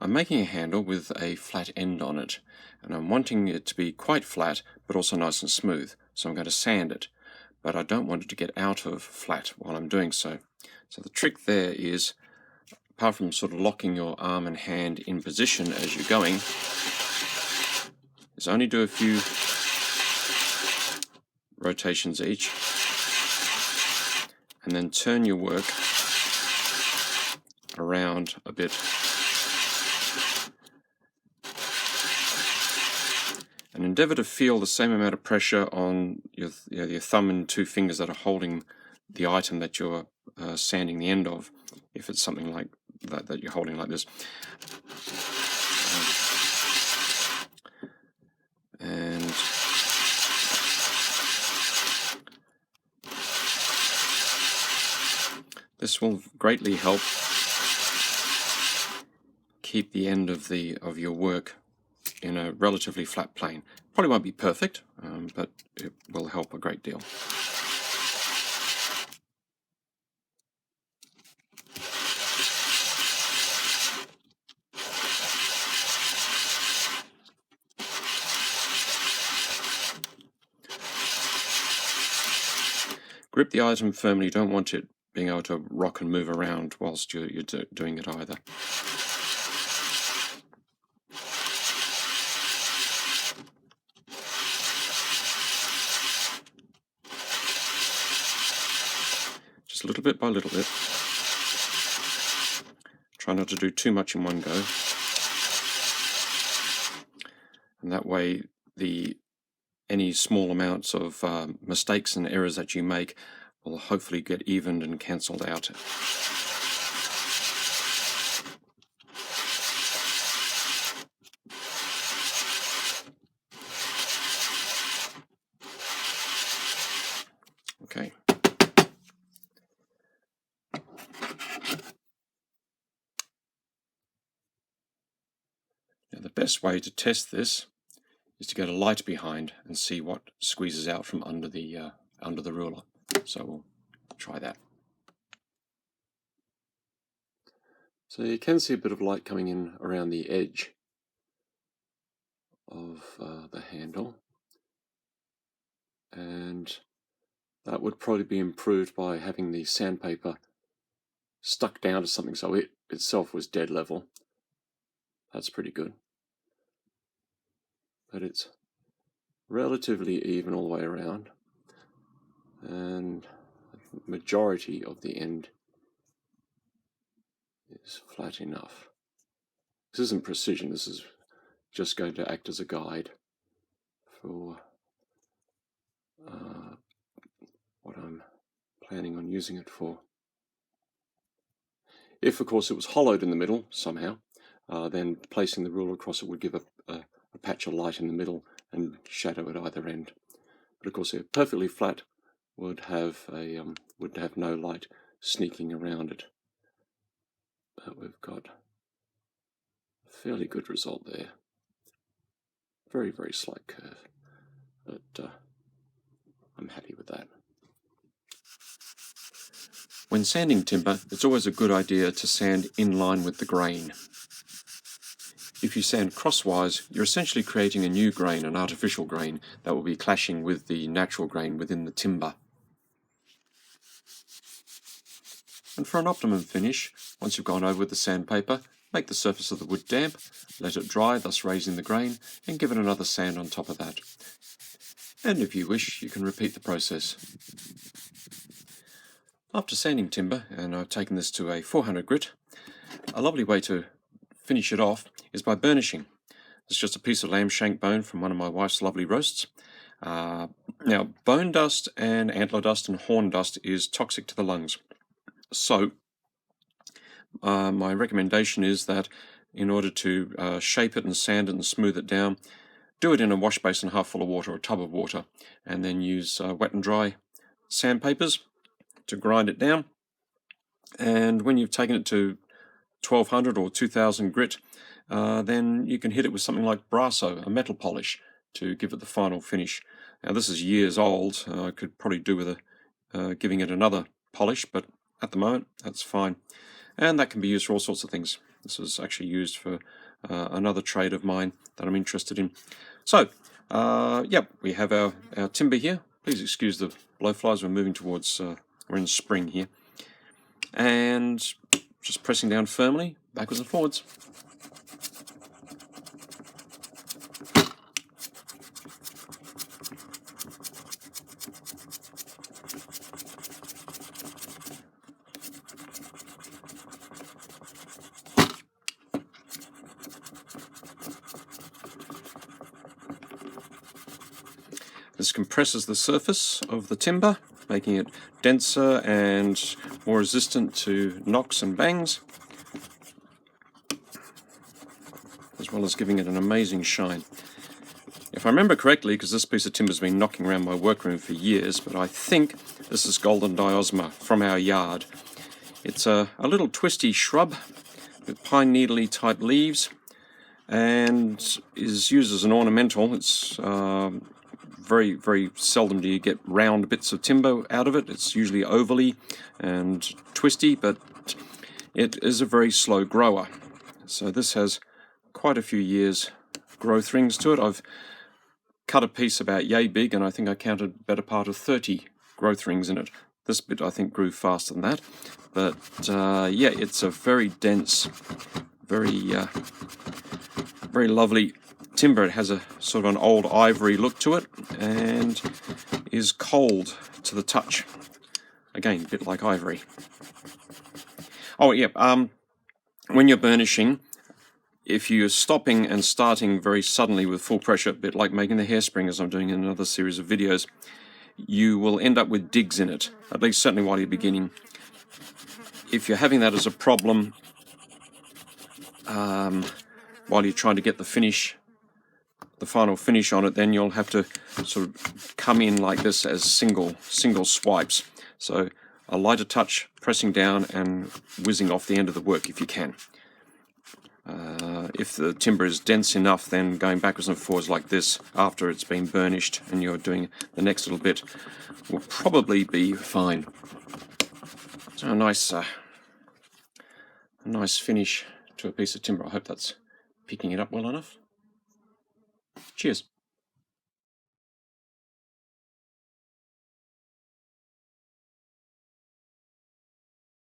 I'm making a handle with a flat end on it, and I'm wanting it to be quite flat but also nice and smooth, so I'm going to sand it, but I don't want it to get out of flat while I'm doing so. So the trick there is, apart from sort of locking your arm and hand in position as you're going, is only do a few rotations each, and then turn your work around a bit. And endeavour to feel the same amount of pressure on your thumb and two fingers that are holding the item that you're sanding the end of, if it's something like that you're holding like this. And this will greatly help keep the end of your work in a relatively flat plane. Probably won't be perfect, but it will help a great deal. Grip the item firmly. You don't want it being able to rock and move around whilst you're doing it either. Just little bit by little bit. Try not to do too much in one go. And that way any small amounts of mistakes and errors that you make will hopefully get evened and cancelled out. Okay. Now the best way to test this is to get a light behind and see what squeezes out from under the ruler. So we'll try that. So you can see a bit of light coming in around the edge of the handle, and that would probably be improved by having the sandpaper stuck down to something so it itself was dead level. That's pretty good. But it's relatively even all the way around, and the majority of the end is flat enough. This isn't precision, this is just going to act as a guide for what I'm planning on using it for. If, of course, it was hollowed in the middle somehow, then placing the ruler across it would give a patch of light in the middle and shadow at either end. But of course, perfectly flat would have no light sneaking around it. But we've got a fairly good result there. Very, very slight curve, but I'm happy with that. When sanding timber, it's always a good idea to sand in line with the grain. If you sand crosswise, you're essentially creating a new grain, an artificial grain, that will be clashing with the natural grain within the timber. And for an optimum finish, once you've gone over with the sandpaper, make the surface of the wood damp, let it dry, thus raising the grain, and give it another sand on top of that. And if you wish, you can repeat the process. After sanding timber, and I've taken this to a 400 grit, a lovely way to finish it off is by burnishing. It's just a piece of lamb shank bone from one of my wife's lovely roasts. Now, bone dust and antler dust and horn dust is toxic to the lungs. So, my recommendation is that in order to shape it and sand it and smooth it down, do it in a wash basin half full of water or a tub of water, and then use wet and dry sandpapers to grind it down. And when you've taken it to 1200 or 2000 grit, then you can hit it with something like Brasso, a metal polish, to give it the final finish. Now this is years old. I could probably do with giving it another polish, but at the moment that's fine. And that can be used for all sorts of things. This is actually used for another trade of mine that I'm interested in. So, yep, we have our timber here. Please excuse the blowflies, we're moving towards, we're in spring here. And just pressing down firmly, backwards and forwards. This compresses the surface of the timber, making it denser and more resistant to knocks and bangs, as well as giving it an amazing shine. If I remember correctly, because this piece of timber has been knocking around my workroom for years, but I think this is golden diosma from our yard. It's a little twisty shrub with pine needly type leaves and is used as an ornamental. It's very, very seldom do you get round bits of timber out of it. It's usually ovally and twisty, but it is a very slow grower. So this has quite a few years growth rings to it. I've cut a piece about yay big, and I think I counted better part of 30 growth rings in it. This bit I think grew faster than that, but yeah, it's a very dense, very lovely timber. It has a sort of an old ivory look to it and is cold to the touch. Again, a bit like ivory. Oh yeah, when you're burnishing, if you're stopping and starting very suddenly with full pressure, a bit like making the hairspring as I'm doing in another series of videos, you will end up with digs in it, at least certainly while you're beginning. If you're having that as a problem while you're trying to get the final finish on it, then you'll have to sort of come in like this as single swipes. So a lighter touch, pressing down and whizzing off the end of the work if you can. If the timber is dense enough, then going backwards and forwards like this after it's been burnished and you're doing the next little bit will probably be fine. So a nice finish to a piece of timber. I hope that's picking it up well enough. Cheers.